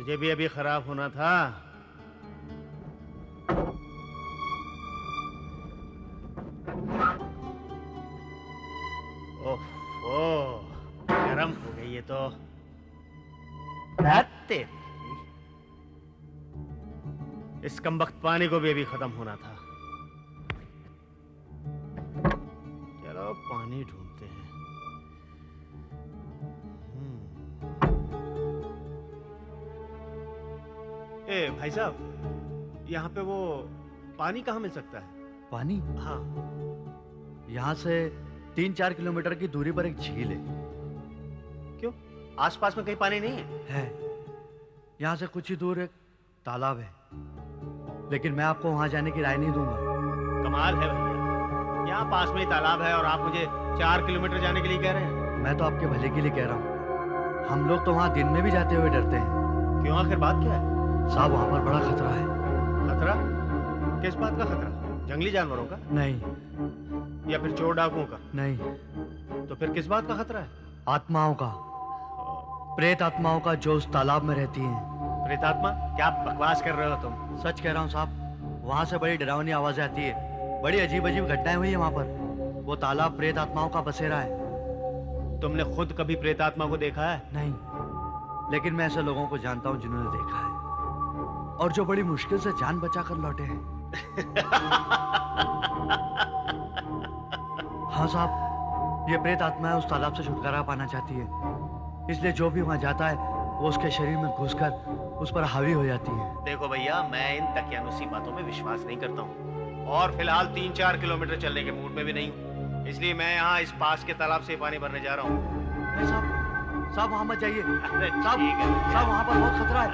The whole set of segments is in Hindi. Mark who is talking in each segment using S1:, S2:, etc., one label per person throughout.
S1: तुझे भी अभी खराब होना था। ओह, गरम हो गई ये तो। तेरी, इस कमबख्त पानी को भी अभी खत्म होना था। चलो पानी ढूंढते हैं। ए भाई साहब, यहाँ पे वो पानी कहाँ मिल सकता है?
S2: पानी?
S1: हाँ।
S2: यहाँ से 3-4 किलोमीटर की दूरी पर एक झील है।
S1: क्यों, आसपास में कहीं पानी नहीं है?
S2: है। यहाँ से कुछ ही दूर एक तालाब है, लेकिन मैं आपको वहां जाने की राय नहीं दूंगा।
S1: कमाल है भैया, यहाँ पास में ही तालाब है और आप मुझे 4 किलोमीटर जाने के लिए कह रहे हैं।
S2: मैं तो आपके भले के लिए कह रहा हूँ। हम लोग तो वहाँ दिन में भी जाते हुए डरते हैं।
S1: क्यों, आखिर बात क्या है?
S2: साहब, वहाँ पर बड़ा खतरा है।
S1: खतरा? किस बात का खतरा? जंगली जानवरों का?
S2: नहीं।
S1: या फिर चोर डाकुओं का?
S2: नहीं।
S1: तो फिर किस बात का खतरा है?
S2: आत्माओं का, प्रेत आत्माओं का, जो उस तालाब में रहती हैं।
S1: प्रेतात्मा? क्या बकवास कर रहे हो तुम?
S2: सच कह रहा हूँ साहब, वहाँ से बड़ी डरावनी आवाजें आती है। बड़ी अजीब अजीब घटनाएं हुई है वहाँ पर। वो तालाब प्रेत आत्माओं का बसेरा है।
S1: तुमने खुद कभी प्रेतात्मा को देखा है?
S2: नहीं, लेकिन मैं ऐसे लोगों को जानता हूँ जिन्होंने देखा है, और जो बड़ी मुश्किल से जान बचा कर लौटे हैं। हाँ साहब, ये प्रेत आत्माएं उस तालाब से छुटकारा पाना चाहती है, इसलिए जो भी वहां जाता है वो उसके शरीर में घुसकर उस पर हावी हो जाती है।
S1: देखो भैया, मैं इन तकियानुसी बातों में विश्वास नहीं करता हूँ, और फिलहाल 3-4 किलोमीटर चलने के मूड में भी नहीं हूँ, इसलिए मैं यहाँ इस पास के तालाब से पानी भरने जा रहा हूँ।
S2: साहब वहां मत जाइए। साहब,
S1: ठीक है।
S2: साहब वहां पर बहुत खतरा है।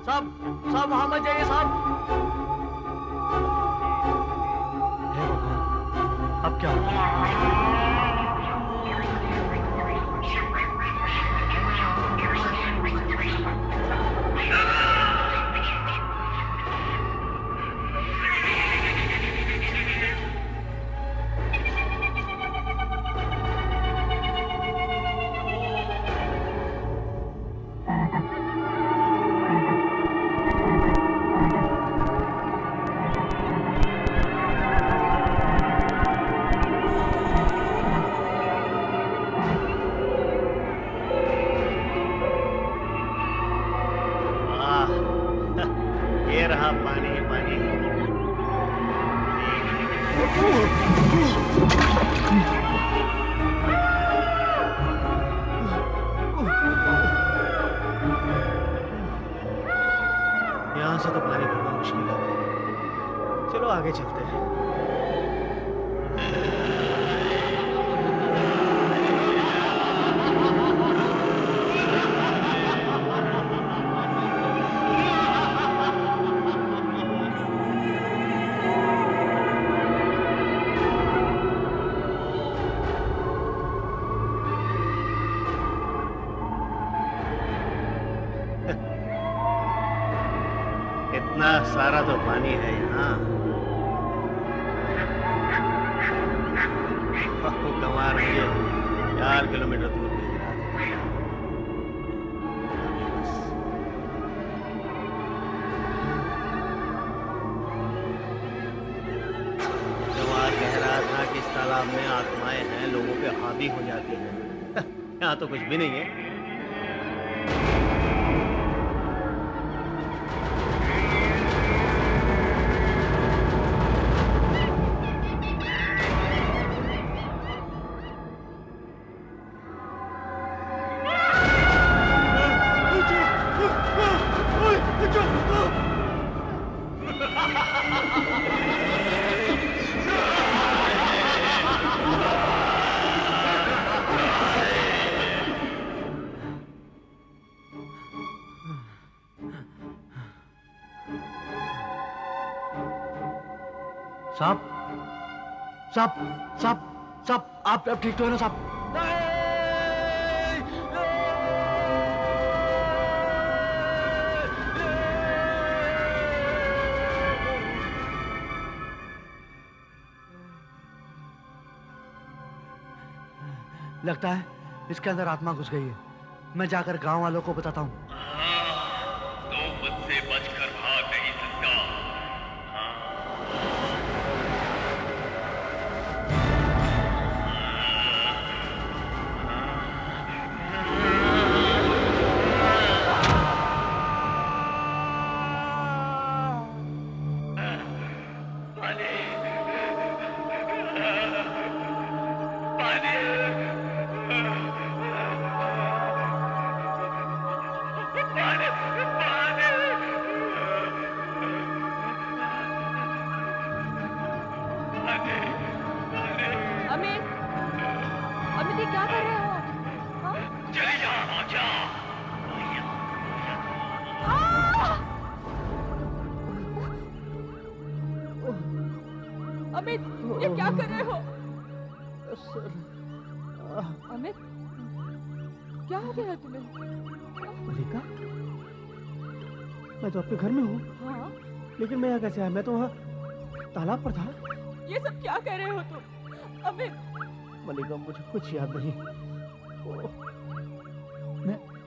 S2: साहब वहां मत जाइए साहब। हे भगवान, अब क्या होगा?
S1: ये रहा पानी ही पानी। यहाँ से तो पानी भरना मुश्किल है, चलो आगे चलते हैं। इतना सारा तो पानी है यहाँ। कमाल है, ये 4 किलोमीटर दूर भेज रहा था। जो वहाँ कह रहा था कि इस तालाब में आत्माएं हैं, लोगों पे हावी हो जाती हैं, यहाँ तो कुछ भी नहीं है।
S2: साहब, साहब, साहब, साहब, आप ठीक तो है ना साहब? लगता है इसके अंदर आत्मा घुस गई है। मैं जाकर गांव वालों को बताता हूँ।
S3: क्या कर रहे हो? हाँ?
S1: चले जाओ,
S3: अमित, ये क्या कर रहे हो? अमित, क्या हो गया है तुम्हें?
S4: मलिका, मैं तो आपके घर में हूँ,
S3: हाँ?
S4: लेकिन मैं यहाँ कैसे आया? मैं तो वहाँ तालाब पर था।
S3: ये सब क्या कह रहे हो तुम? अमित,
S4: मलिका, मुझे कुछ याद नहीं।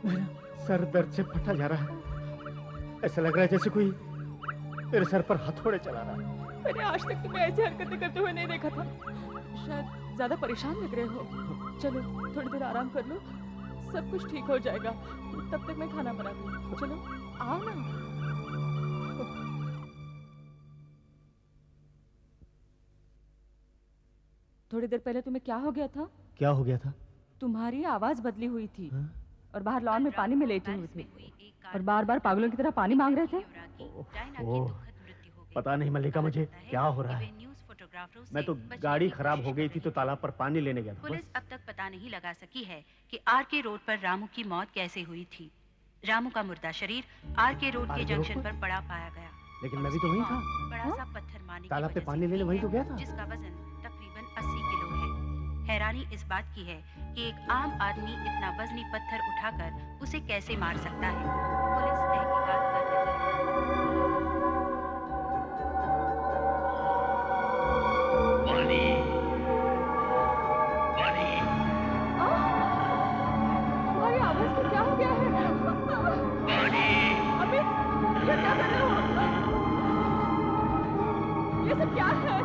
S4: मेरा सर दर्द से फटा जा रहा है। ऐसा लग रहा है जैसे कोई मेरे सर पर हथौड़े चला रहा है।
S3: मैंने आज तक तुम्हें ऐसी हरकतें करते हुए नहीं देखा था। शायद ज्यादा परेशान लग रहे हो। चलो थोड़ी देर आराम कर लो, सब कुछ ठीक हो जाएगा। तब तक मैं खाना बनाती हूँ। चलो आओ ना। थोड़ी देर पहले तुम्हें क्या हो गया था?
S4: क्या हो गया था?
S3: तुम्हारी आवाज बदली हुई थी।
S4: हाँ?
S3: और बाहर लॉन में पानी में लेटे हुए थे और बार बार पागलों की तरह पानी मांग रहे थे।
S4: ओह, पता नहीं मल्लिका, मुझे क्या हो रहा है। मैं तो गाड़ी खराब हो गई थी तो तालाब पर पानी लेने गया था।
S5: पुलिस अब तक पता नहीं लगा सकी है कि आरके रोड पर रामू की मौत कैसे हुई थी। रामू का मुर्दा शरीर आरके रोड के जंक्शन पर पड़ा पाया गया।
S4: लेकिन मैं भी तो वहीं था।
S5: बड़ा सा पत्थर मारने
S4: तालाब पे पानी लेने वहीं तो गया था।
S5: जिसका वजन तकरीबन 80 किलो है। हैरानी इस बात की है कि एक आम आदमी इतना वजनी पत्थर उठाकर उसे कैसे मार सकता है। पुलिस तहकीकात कर रही है।
S3: तुम्हारी आवाज को क्या हो गया है? अमित, ये क्या कर रहे हो? ये सब क्या है?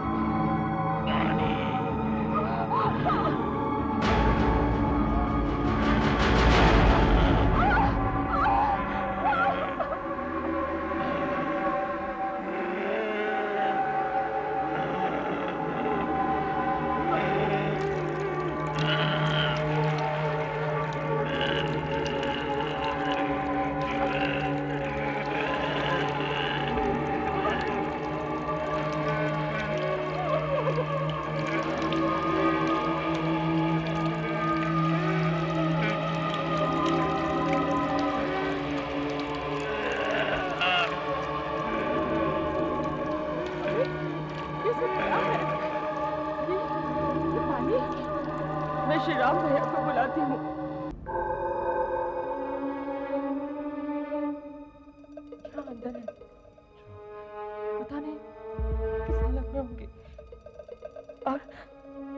S3: ये सब क्या है? ये पानी? मैं श्री राम भैया को बुलाती हूँ। क्या अंदर है? पता नहीं किस हालत में होंगे।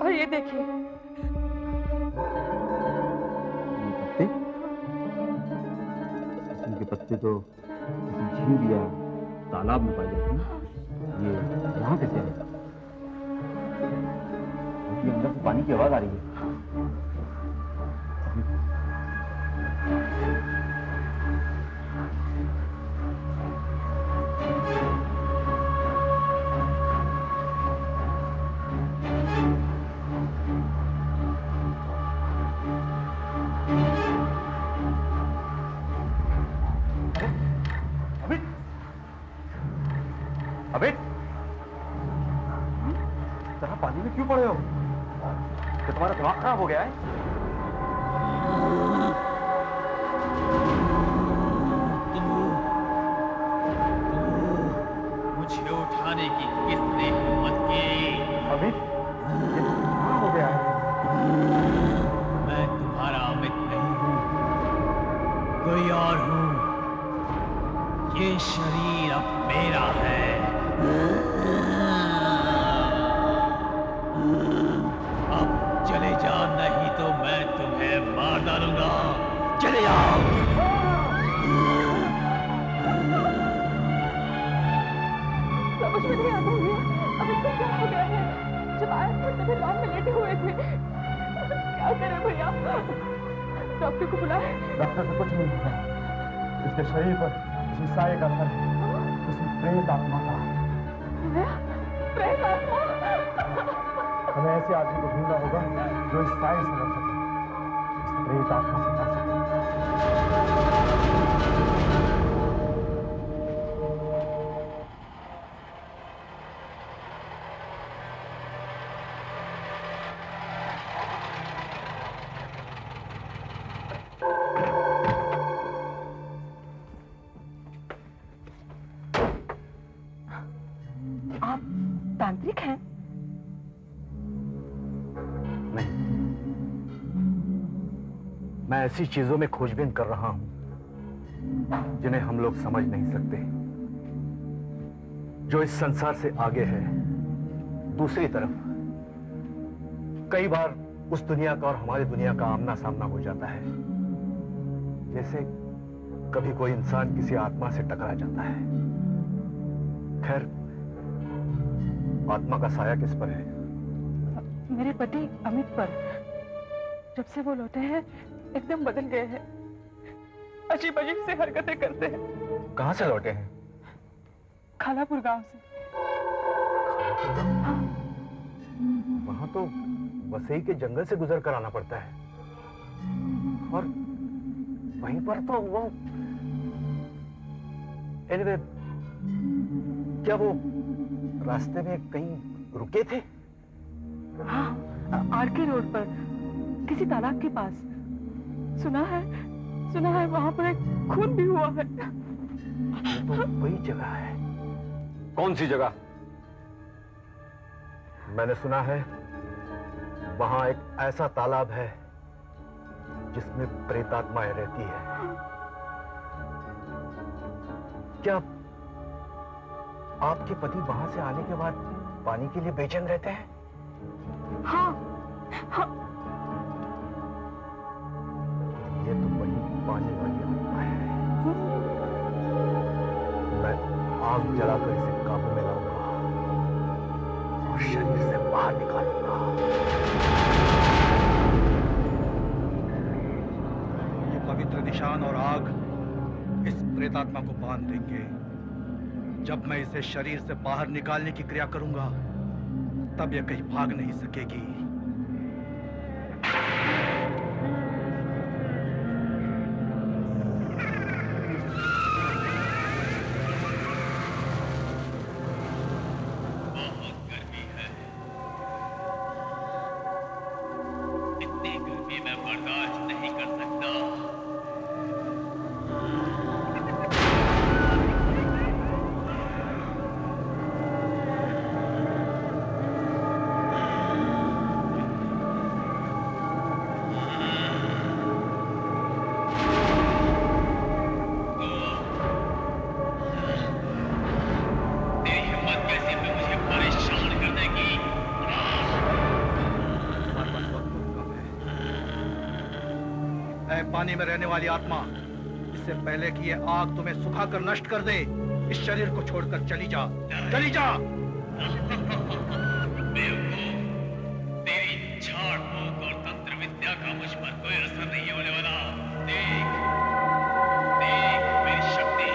S3: और ये देखिए,
S6: ये पत्ते तो किसी झील या तालाब में पाई जाती हैं। ये यहाँ कैसे आए? क्योंकि अंदर से पानी की आवाज आ रही है। अबे तरह पानी में क्यों पड़े हो? तो तुम्हारा दिमाग खराब हो गया है?
S1: मुझे उठाने की किसने हिम्मत की?
S6: अबे ये क्या हो गया है?
S1: मैं तुम्हारा अमित नहीं हूँ, कोई और हूँ। ये शरीर अब मेरा है। अब चले जाओ, नहीं तो मैं तुम्हें मार डालूंगा। चले जाओ।
S3: समझ में नहीं आता भैया, अब इसको क्या हो गया है? जब आए थे तभी लॉन में लेटे हुए थे। क्या करें भैया? डॉक्टर को बुलाए।
S6: डॉक्टर से कुछ नहीं होगा। इसके शरीर पर किसी साये का असर है। किसी प्रेत आत्मा का।
S3: प्रेत आत्मा?
S6: हमें ऐसे आदमी को ढूंढना होगा जो इस साये से लड़ सके, इस प्रेत आत्मा से लड़ सके। मैं ऐसी चीजों में खोजबीन कर रहा हूं जिन्हें हम लोग समझ नहीं सकते, जो इस संसार से आगे है। दूसरी तरफ कई बार उस दुनिया का और हमारी दुनिया का आमना सामना हो जाता है, जैसे कभी कोई इंसान किसी आत्मा से टकरा जाता है। खैर, आत्मा का साया किस पर है?
S3: मेरे पति अमित पर। जब से वो लौटे हैं एकदम बदल गए हैं, अजीब अजीब से हरकतें करते हैं।
S6: कहां से लौटे हैं?
S3: खालापुर गांव से।
S6: वहां तो वसई के जंगल से गुजर कर आना पड़ता है, और वहीं पर तो वो एनीवे, क्या वो रास्ते में कहीं रुके थे?
S3: हाँ, आरके रोड पर किसी तालाब के पास। सुना है वहां पर एक खून भी हुआ है।
S6: ये तो वही जगह है। कौन सी जगह? मैंने सुना है वहां एक ऐसा तालाब है जिसमें प्रेतात्माएं रहती है। क्या आपके पति वहां से आने के बाद पानी के लिए बेचैन रहते हैं?
S3: हाँ, हाँ।
S6: ये तो वही पानी वाली आत्मा है। मैं आग जलाकर इसे काबू में लाऊंगा और शरीर से बाहर निकालूंगा।
S2: ये पवित्र निशान और आग इस प्रेतात्मा को बांध देंगे। जब मैं इसे शरीर से बाहर निकालने की क्रिया करूंगा, तब यह कहीं भाग नहीं सकेगी।
S1: इतनी गर्मी मैं बर्दाश्त नहीं कर सकता। तेरी हिम्मत कैसे भी मुझे परेशान कर देगी?
S2: ऐ पानी में रहने वाली आत्मा, इससे पहले कि ये आग तुम्हें सुखाकर नष्ट कर दे, इस शरीर को छोड़कर चली जा, चली जा।
S1: बेवकूफ, तेरी झाड़ फूक और तंत्र विद्या का मुझ पर कोई असर नहीं होने वाला। देख, देख मेरी शक्ति।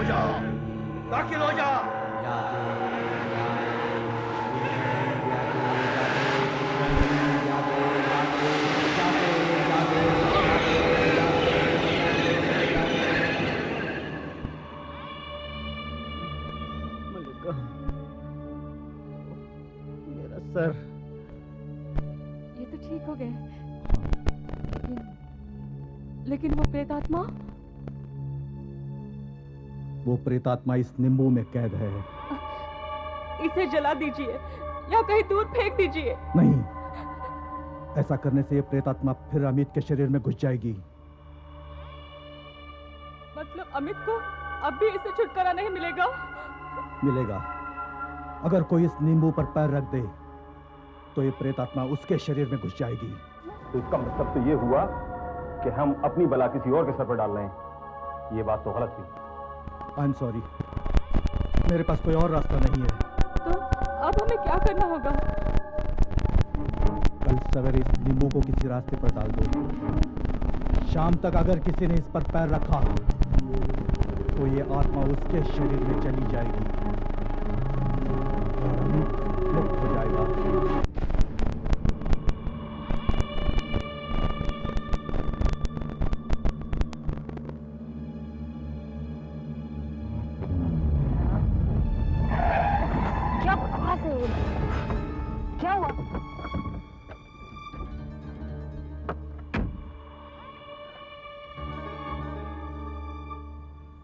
S2: हो जा, दाखिल हो जा।
S4: मल्लिका, मेरा सर।
S3: ये तो ठीक हो गए, लेकिन वो प्रेतात्मा?
S2: वो प्रेतात्मा इस नींबू में कैद है।
S3: इसे जला दीजिए या कहीं दूर फेंक दीजिए।
S2: नहीं, ऐसा करने से ये प्रेतात्मा फिर अमित के शरीर में घुस जाएगी।
S3: मतलब अमित को अब भी इससे छुटकारा नहीं मिलेगा?
S2: मिलेगा। अगर कोई इस नींबू पर पैर रख दे तो ये प्रेतात्मा उसके शरीर में घुस जाएगी।
S6: तो इसका मतलब तो ये हुआ कि हम अपनी बला किसी और के सर पर डाल रहे हैं। ये बात तो गलत थी।
S2: आई एम सॉरी, मेरे पास कोई और रास्ता नहीं है।
S3: तो अब हमें क्या करना होगा?
S2: कल सवेरे इस नींबू को किसी रास्ते पर डाल दो। शाम तक अगर किसी ने इस पर पैर रखा तो ये आत्मा उसके शरीर में चली जाएगी और अमित मुक्त हो जाएगा।
S3: क्या हुआ?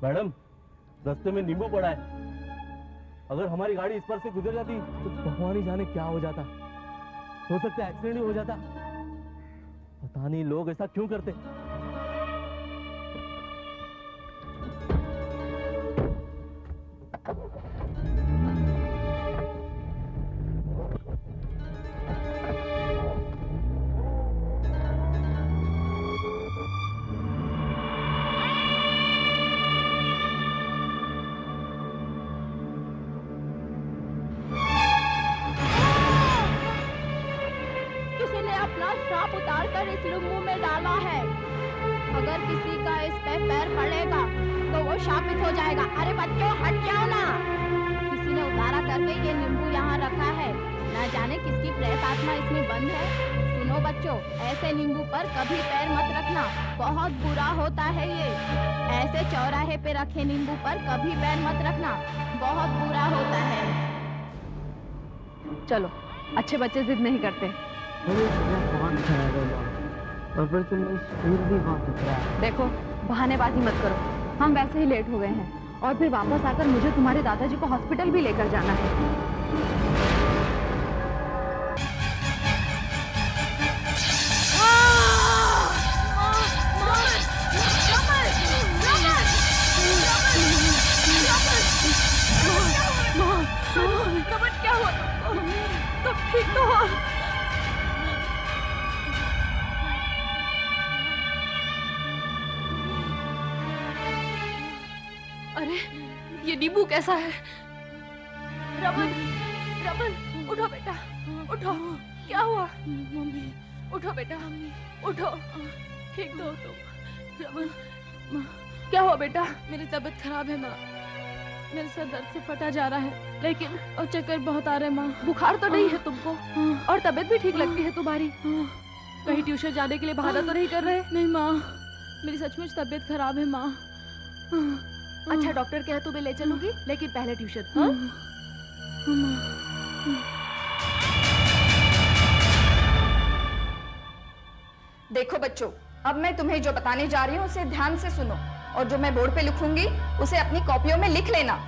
S7: मैडम, रास्ते में नींबू पड़ा है। अगर हमारी गाड़ी इस पर से गुजर जाती तो भगवान ही जाने क्या हो जाता। हो सकता है एक्सीडेंट ही हो जाता। पता नहीं लोग ऐसा क्यों करते।
S8: श्राप उतारकर इस नींबू में डाला है। अगर किसी का इस पे पैर पड़ेगा तो वो शापित हो जाएगा। अरे बच्चों हट जाओ ना। किसी ने उतारा करके ये नींबू यहाँ रखा है। ना जाने किसकी प्रेत आत्मा इसमें बंद है। सुनो बच्चों, ऐसे नींबू पर कभी पैर मत रखना, बहुत बुरा होता है ये। ऐसे चौराहे पे रखे नींबू पर कभी पैर मत रखना, बहुत बुरा होता है।
S3: चलो, अच्छे बच्चे जिद नहीं करते। देखो, बहानेबाजी मत करो। हम वैसे ही लेट हो गए हैं और फिर वापस आकर मुझे तुम्हारे दादाजी को हॉस्पिटल भी लेकर जाना है। क्या हुआ? तुम ठीक तो हो? अरे, ये नींबू कैसा है? रमन, रमन, उठो बेटा, उठो। क्या हुआ? मम्मी, उठो बेटा, उठो। ठीक तो हो तुम? रमन, क्या हुआ बेटा? मेरी तबीयत खराब है माँ। मेरे सर दर्द से फटा जा रहा है, लेकिन और चक्कर बहुत आ रहे हैं माँ। बुखार तो नहीं है तुमको और तबीयत भी ठीक लगती है तुम्हारी। कहीं ट्यूशन जाने के लिए बहाना तो नहीं कर रहे? नहीं माँ, मेरी सचमुच तबीयत खराब है माँ। अच्छा, डॉक्टर कहे तो मैं ले चलूंगी, लेकिन पहले ट्यूशन। हाँ?
S8: देखो बच्चों, अब मैं तुम्हें जो बताने जा रही हूँ उसे ध्यान से सुनो और जो मैं बोर्ड पे लिखूंगी उसे अपनी कॉपियों में लिख लेना।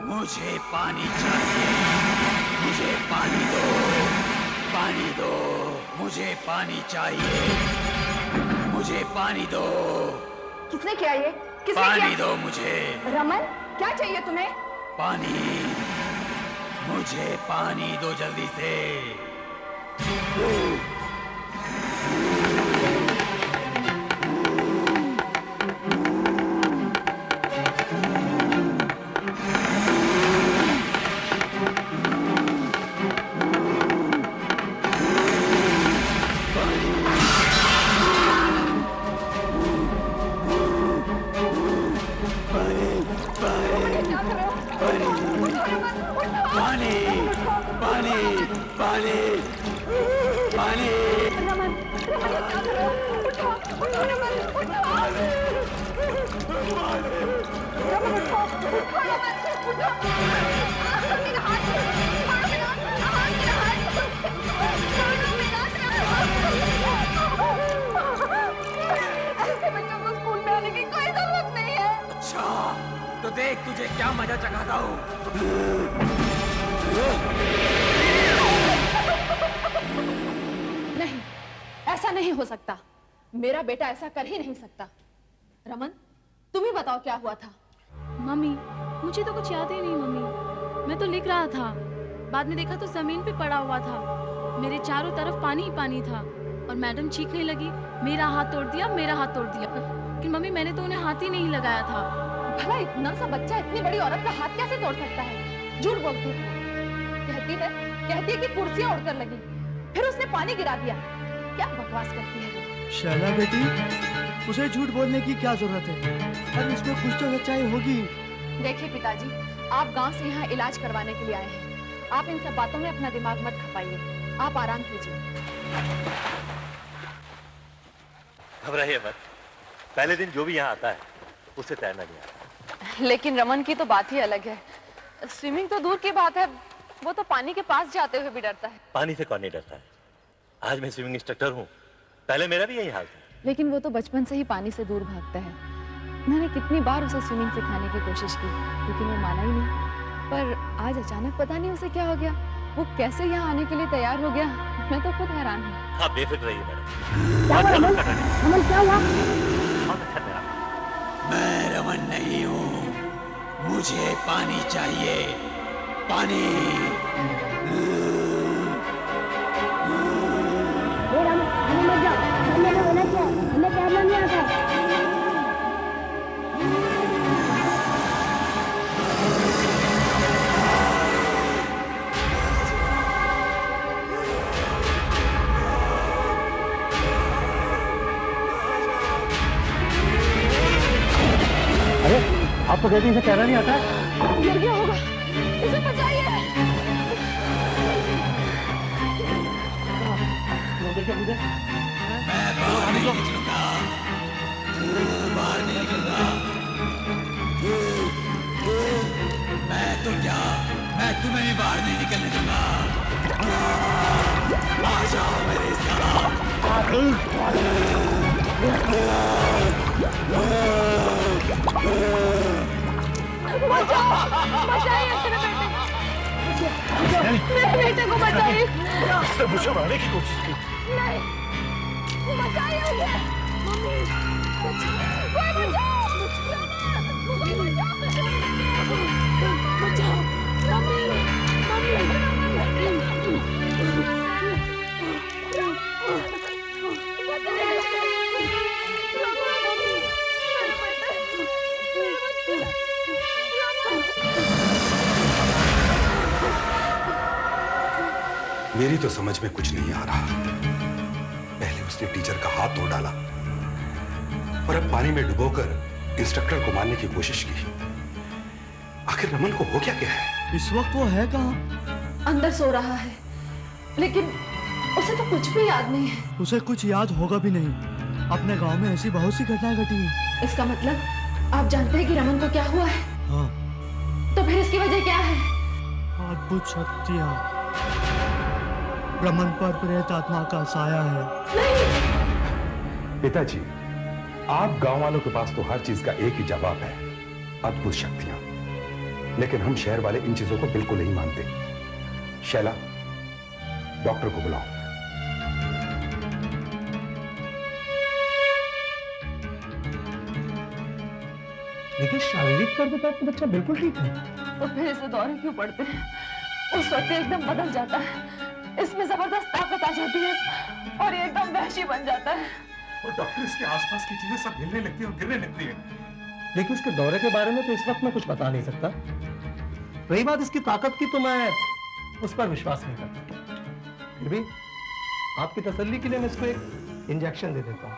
S9: मुझे पानी चाहिए, मुझे पानी दो, पानी दो, मुझे पानी चाहिए, मुझे पानी दो।
S8: किसने किया ये? किसने
S9: पानी
S8: किया?
S9: दो मुझे।
S8: रमन, क्या चाहिए तुम्हें?
S9: पानी, मुझे पानी दो जल्दी से। पानी, पानी, पानी, पानी।
S8: रमन, रमन, ये क्या कर रहे हो? उठो, उठो रमन, उठो। रमन, उठो, उठो रमन, उठो। मेरा हाथ, मेरा हाथ। ऐसे बच्चों को स्कूल में आने की कोई जरूरत नहीं है।
S9: अच्छा, तो देख तुझे क्या मजा चखाता हूँ।
S8: नहीं, ऐसा नहीं हो सकता। मेरा बेटा ऐसा कर ही नहीं सकता। रमन, तुम ही बताओ क्या हुआ था।
S10: मम्मी, मुझे तो कुछ याद ही नहीं मम्मी। मैं तो लिख रहा था, बाद में देखा तो जमीन पे पड़ा हुआ था। मेरे चारों तरफ पानी ही पानी था और मैडम चीखने लगी, मेरा हाथ तोड़ दिया, मेरा हाथ तोड़ दिया। लेकिन मम्मी, मैंने तो उन्हें हाथ ही नहीं लगाया था।
S8: भला इतना सा बच्चा इतनी बड़ी औरत का हाथ कैसे तोड़ सकता है? झूठ बोलती है। कहती है कि कुर्सियां उड़कर लगी, फिर उसने पानी गिरा दिया। क्या बकवास करती है वो।
S4: शैला बेटी, उसे झूठ बोलने की क्या जरूरत है? अब इसमें कुछ तो सच्चाई होगी।
S8: देखिए पिताजी, आप गांव से यहाँ इलाज करवाने के लिए आए हैं। आप इन सब बातों में अपना दिमाग मत खपाइए। आप आराम कीजिए।
S6: घबराइए मत। पहले दिन जो भी यहाँ आता है उसे तैरना नहीं आता।
S8: लेकिन रमन की तो बात ही अलग है। स्विमिंग तो दूर की बात है, वो तो पानी के पास जाते हुए भी डरता है।
S6: पानी से कौन नहीं डरता है? आज मैं स्विमिंग इंस्ट्रक्टर हूँ, पहले मेरा भी यही हाल था।
S8: लेकिन वो तो बचपन से ही पानी से दूर भागता है। मैंने कितनी बार उसे स्विमिंग सिखाने की कोशिश की, लेकिन वो माना ही नहीं। पर आज अचानक पता नहीं उसे क्या हो गया, वो कैसे यहाँ आने के लिए तैयार हो गया। मैं तो खुद हैरान हूँ।
S6: आप बेफिक्र रहिए मैडम।
S8: रमन, क्या हुआ?
S6: बहुत अच्छा तैरा।
S9: मैं रमन नहीं हूँ, मुझे पानी चाहिए। पानी।
S6: आपको कहती इसे तैरना नहीं आता है?
S8: गिर गया होगा, इसे बचाइए।
S9: मैं बाहर नहीं निकलूंगा, बाहर नहीं निकलूंगा। मैं तो क्या, मैं तुम्हें भी बाहर नहीं निकलने दूंगा। आ जाओ मेरे साथ।
S8: बचाइए अपने बेटे, मेरे बेटे को बचाइए।
S6: उसने मुझे मारने की कोशिश की।
S8: नहीं, बचाइए उसे। मम्मी, कोई बचाओ, कोई बचाओ, मम्मी,
S11: मेरी तो समझ में कुछ नहीं आ रहा। पहले उसने टीचर का हाथ तोड़ डाला और अब पानी में डुबोकर इंस्ट्रक्टर को मारने की कोशिश की। आखिर रमन को हो क्या गया है?
S4: इस वक्त वो है कहाँ?
S8: अंदर सो रहा है, लेकिन उसे तो कुछ भी याद नहीं है।
S4: उसे कुछ याद होगा भी नहीं। अपने गांव में ऐसी बहुत सी घटनाएं घटी हैं।
S8: इसका मतलब आप जानते हैं कि रमन को क्या हुआ है?
S4: हाँ।
S8: तो फिर इसकी वजह क्या है?
S4: अद्भुत शक्तियाँ। रमन पर प्रेत आत्मा का साया है।
S11: पिताजी, आप गांव वालों के पास तो हर चीज का एक ही जवाब है, अद्भुत शक्तियां। लेकिन हम शहर वाले इन चीजों को बिल्कुल नहीं मानते। शैला, डॉक्टर को बुलाओ।
S6: लेकिन शारीरिक तौर पर तो आपका बच्चा बिल्कुल ठीक है।
S3: तो फिर इसे दौरे क्यों पड़ते हैं? उस वक्त ये एकदम बदल जाता है, इसमें जबरदस्त ताकत आ जाती है और ये एकदम वहशी बन जाता है।
S11: और डॉक्टर इसके आसपास की चीजें सब हिलने लगती है और गिरने लगती है।
S6: लेकिन इसके दौरे के बारे में तो इस वक्त मैं कुछ बता नहीं सकता। रही बात इसकी ताकत की, तो मैं उस पर विश्वास नहीं करता। फिर भी आपकी तसल्ली के लिए मैं इसको एक इंजेक्शन दे देता हूँ,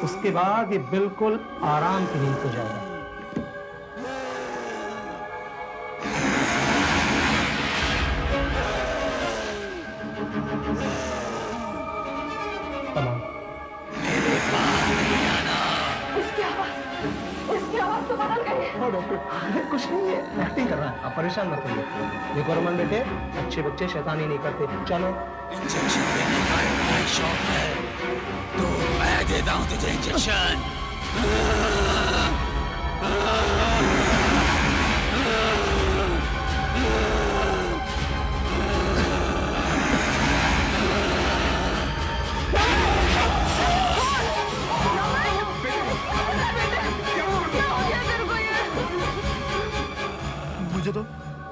S6: उसके बाद ये बिल्कुल आराम की नींद हो जाएगा।
S3: इसकी आवाज तो बदल गई है।
S6: हाँ डॉक्टर, कुछ नहीं है, एक्टिंग कर रहा है, आप परेशान मत होइए। देखो रमन बेटे, अच्छे बच्चे शैतानी नहीं करते। चलो।
S9: इंजेक्शन देने का इतना शौक है तो मैं देता हूँ तुझे इंजेक्शन।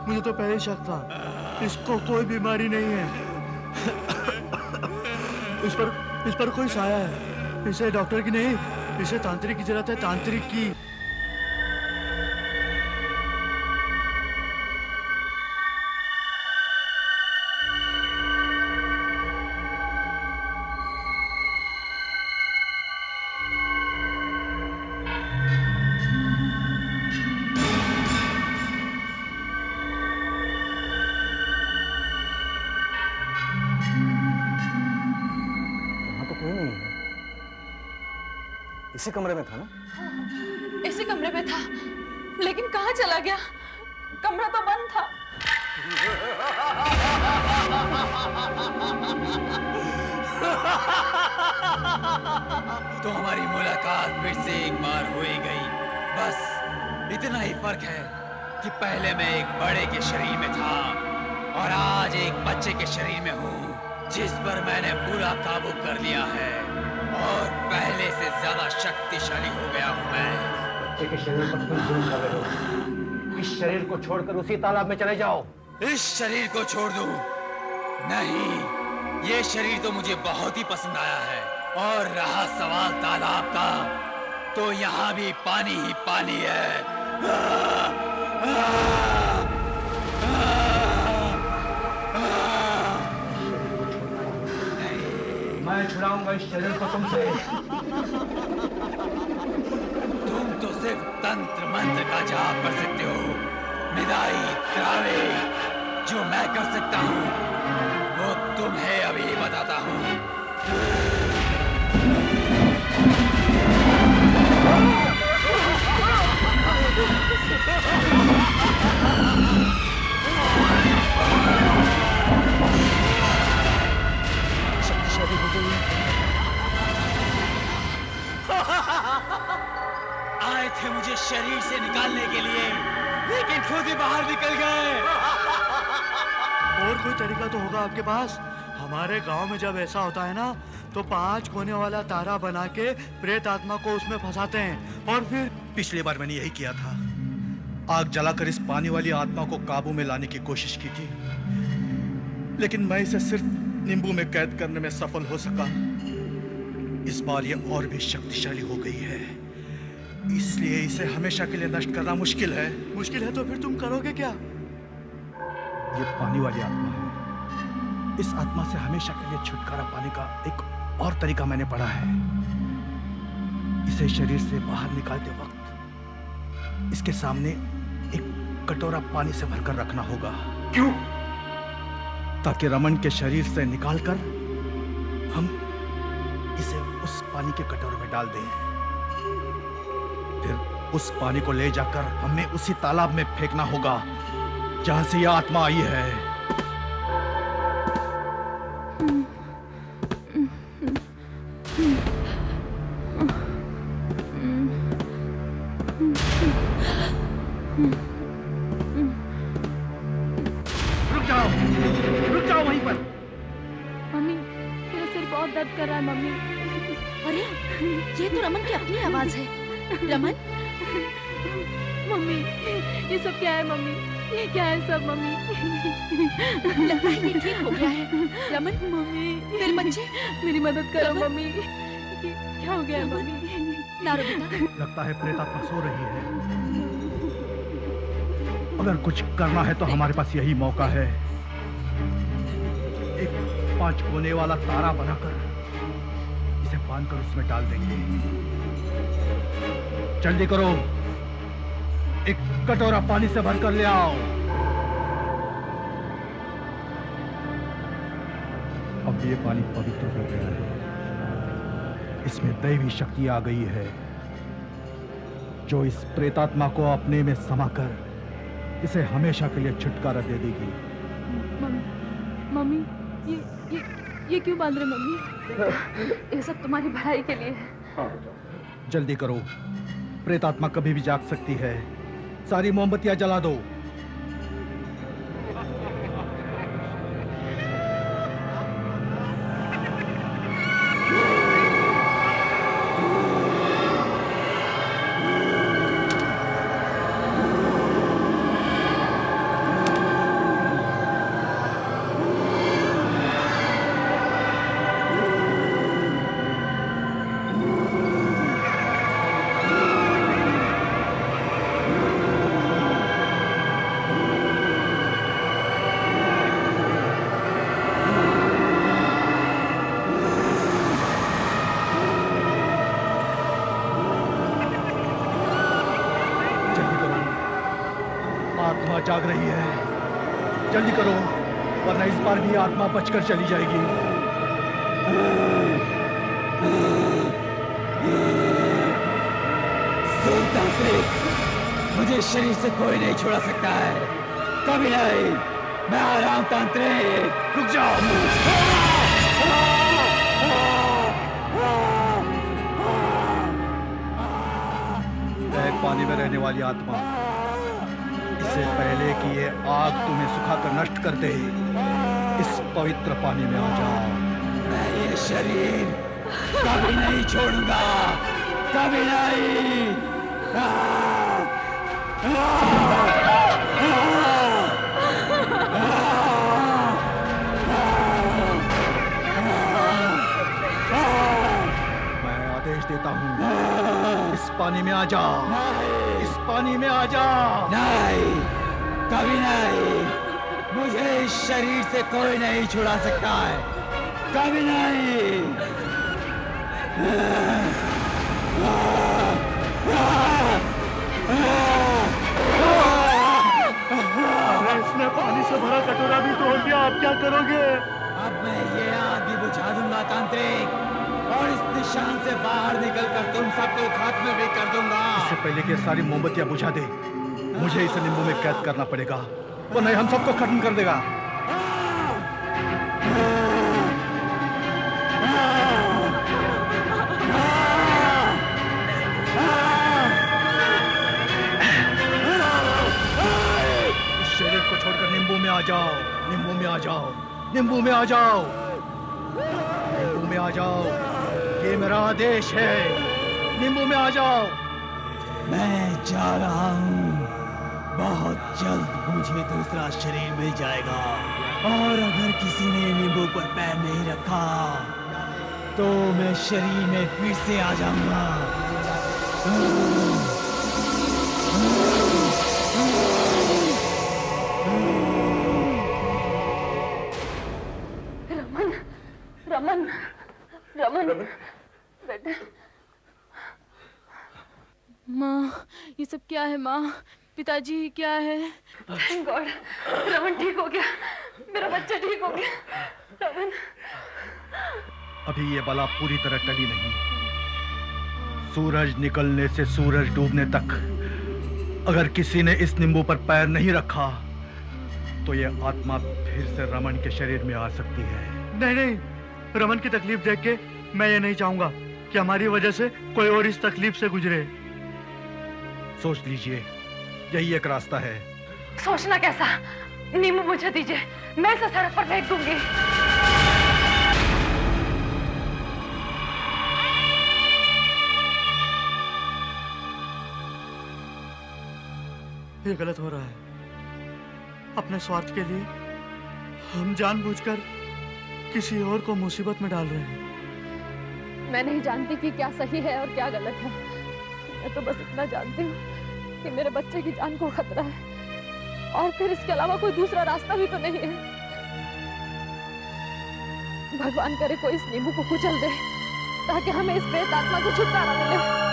S4: मुझे तो पहले शक था, इसको कोई बीमारी नहीं है। इस पर कोई साया है। इसे डॉक्टर की नहीं, इसे तांत्रिक की जरूरत है, तांत्रिक की।
S6: इसी कमरे में था ना?
S3: इसी कमरे में था, लेकिन कहाँ चला गया? कमरा तो बंद था।
S9: तो हमारी मुलाकात फिर से एक बार हो ही गई। बस इतना ही फर्क है कि पहले मैं एक बड़े के शरीर में था और आज एक बच्चे के शरीर में हूँ, जिस पर मैंने पूरा काबू कर लिया है और पहले से ज्यादा शक्तिशाली हो गया हूँ मैं।
S6: बच्चे के शरीर पर तुम जुल्म कर रहे हो। इस शरीर को छोड़कर उसी तालाब में चले जाओ।
S9: इस शरीर को छोड़ दूं? नहीं, ये शरीर तो मुझे बहुत ही पसंद आया है। और रहा सवाल तालाब का, तो यहाँ भी पानी ही पानी है।
S6: मैं छुड़ाऊंगा इस शरीर को तुमसे।
S9: तुम तो सिर्फ तंत्र मंत्र का जाप कर सकते हो, मिदाई त्रावे। जो मैं कर सकता हूँ वो तुम्हें अभी बताता हूँ।
S6: शक्तिशाली हो गई है।
S9: आए थे मुझे शरीर से निकालने के लिए, लेकिन खुद ही बाहर निकल गए।
S4: और कोई तरीका तो होगा आपके पास? हमारे गांव में जब ऐसा होता है ना, तो 5 कोने वाला तारा बना के प्रेत आत्मा को उसमें फंसाते हैं और फिर।
S2: पिछली बार मैंने यही किया था, आग जलाकर इस पानी वाली आत्मा को काबू में लाने की कोशिश की थी, लेकिन मैं इसे सिर्फ नींबू में कैद करने में सफल हो सका। इस बार ये और भी शक्तिशाली हो गई है, इसलिए इसे हमेशा के लिए नष्ट करना मुश्किल है।
S4: मुश्किल है तो फिर तुम करोगे क्या?
S2: ये पानी वाली आत्मा है, इस आत्मा से हमेशा के लिए छुटकारा पाने का एक और तरीका मैंने पढ़ा है। इसे शरीर से बाहर निकालते वक्त इसके सामने एक कटोरा पानी से भरकर रखना होगा।
S6: क्यों?
S2: ताकि रमन के शरीर से निकालकर हम इसे उस पानी के कटोरे में डाल दें। फिर उस पानी को ले जाकर हमें उसी तालाब में फेंकना होगा जहां से यह आत्मा आई है। रुक जाओ वहीं पर।
S10: मम्मी, मेरा सिर बहुत दर्द कर रहा है मम्मी।
S8: अरे ये तो रमन की अपनी आवाज है। रमन
S10: मम्मी ये सब क्या है मम्मी? ये क्या है सब मम्मी?
S3: लगता है ये ठीक हो गया है। रमन,
S10: मम्मी
S3: मेरे बच्चे,
S10: मेरी मदद करो
S3: रमन।
S10: मम्मी। क्या हो गया है मम्मी?
S3: नारो बेटा,
S2: लगता है प्रेतात्मा सो रही है। अगर कुछ करना है तो हमारे पास यही मौका है। एक 5 कोने वाला तारा बनाकर इसे बांधकर उसमें डाल देंगे। जल्दी करो, एक कटोरा पानी से भरकर ले आओ। अब ये पानी पवित्र हो गया है। इसमें दैवी शक्ति आ गई है जो इस प्रेतात्मा को अपने में समाकर इसे हमेशा के लिए छुटकारा दे देगी।
S10: मम्मी ये क्यों बांध रहे मम्मी? ये सब तुम्हारी भलाई के लिए है।
S2: जल्दी करो, प्रेतात्मा कभी भी जाग सकती है। सारी मोमबत्तियां जला दो। आत्मा जाग रही है, जल्दी करो, वरना इस बार भी आत्मा बचकर चली जाएगी।
S9: मुझे शरीर से कोई नहीं छुड़ा सकता है, कभी नहीं। मैं आ रहा हूं तांत्रिक।
S2: रुक जाओ। पानी में रहने वाली आत्मा, इससे पहले कि ये आग तुम्हें सुखाकर नष्ट कर दे, इस पवित्र पानी में आ जाओ।
S9: मैं ये शरीर कभी नहीं छोड़ूंगा, कभी नहीं।
S2: मैं आदेश देता हूँ, इस पानी में आ जाओ, इस पानी में आ जाओ।
S9: नहीं, कभी नहीं। मुझे इस शरीर से कोई नहीं छुड़ा सकता है, कभी नहीं।
S4: इसने पानी से भरा कटोरा भी तोड़ दिया, आप क्या करोगे?
S9: अब मैं ये आग भी बुझा दूंगा तांत्रिक, और इस निशान से बाहर निकलकर तुम सबको खत्म भी कर दूंगा।
S2: इससे पहले कि सारी मोमबत्तियां बुझा दे, मुझे इस नींबू में कैद करना पड़ेगा, वरना हम सबको खत्म कर देगा। इस शरीर को छोड़कर नींबू में आ जाओ, नींबू में आ जाओ, नींबू में आ जाओ, नींबू में आ जाओ। ये मेरा आदेश है, नींबू में आ जाओ।
S9: मैं जा रहा हूँ, बहुत जल्द मुझे दूसरा शरीर मिल जाएगा, और अगर किसी ने नींबू पर पैर नहीं रखा तो मैं शरीर में फिर से आ जाऊंगा।
S10: रमन, रमन, रमन, बेटा। माँ, ये सब क्या है माँ? पिताजी क्या है? थैंक गॉड, रमन ठीक हो गया, मेरा बच्चा ठीक हो गया। रमन,
S2: अभी ये बला पूरी तरह टली नहीं। सूरज निकलने से सूरज डूबने तक अगर किसी ने इस नींबू पर पैर नहीं रखा तो ये आत्मा फिर से रमन के शरीर में आ सकती है।
S4: नहीं नहीं, रमन की तकलीफ देख के मैं ये नहीं चाहूंगा कि हमारी वजह से कोई और इस तकलीफ से गुजरे।
S2: सोच लीजिए, यही एक रास्ता है।
S3: सोचना कैसा? नींबू मुझे दीजिए, मैं इसे सड़क पर फेंक दूंगी।
S4: ये गलत हो रहा है। अपने स्वार्थ के लिए हम जानबूझकर किसी और को मुसीबत में डाल रहे हैं।
S3: मैं नहीं जानती कि क्या सही है और क्या गलत है। मैं तो बस इतना जानती हूँ कि मेरे बच्चे की जान को खतरा है और फिर इसके अलावा कोई दूसरा रास्ता भी तो नहीं है। भगवान करे कोई इस नींबू को कुचल दे ताकि हमें इस प्रेत आत्मा को छुटकारा मिले।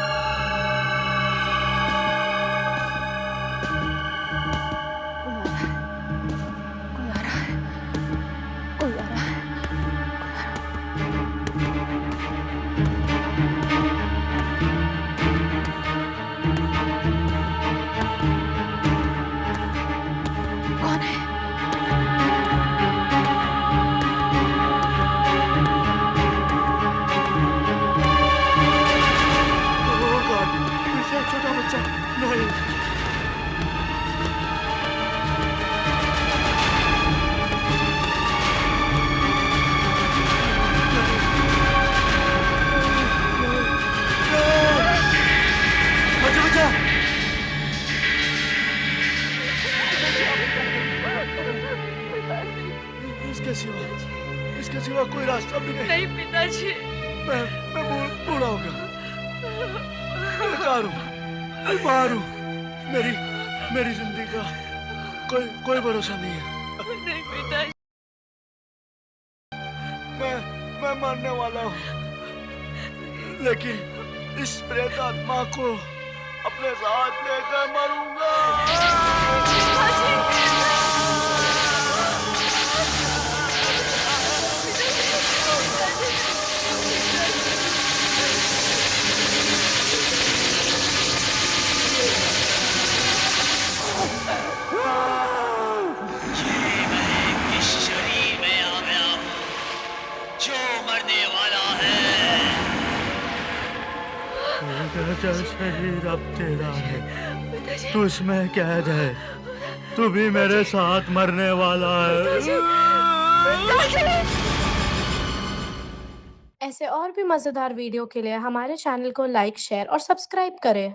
S4: इसके सिवा कोई रास्ता भी नहीं
S3: पिताजी।
S4: मैं बूढ़ा हो गया, बेकार हूँ, बीमार हूँ। मेरी जिंदगी का कोई भरोसा नहीं है।
S3: नहीं पिताजी।
S4: मैं मरने वाला हूँ, लेकिन इस प्रेत आत्मा को अपने साथ लेकर मरूंगा। शरीर अब तेरा है, तू इसमें कैद है, तू भी मेरे साथ मरने वाला है।
S12: ऐसे और भी मजेदार वीडियो के लिए हमारे चैनल को लाइक, शेयर और सब्सक्राइब करें।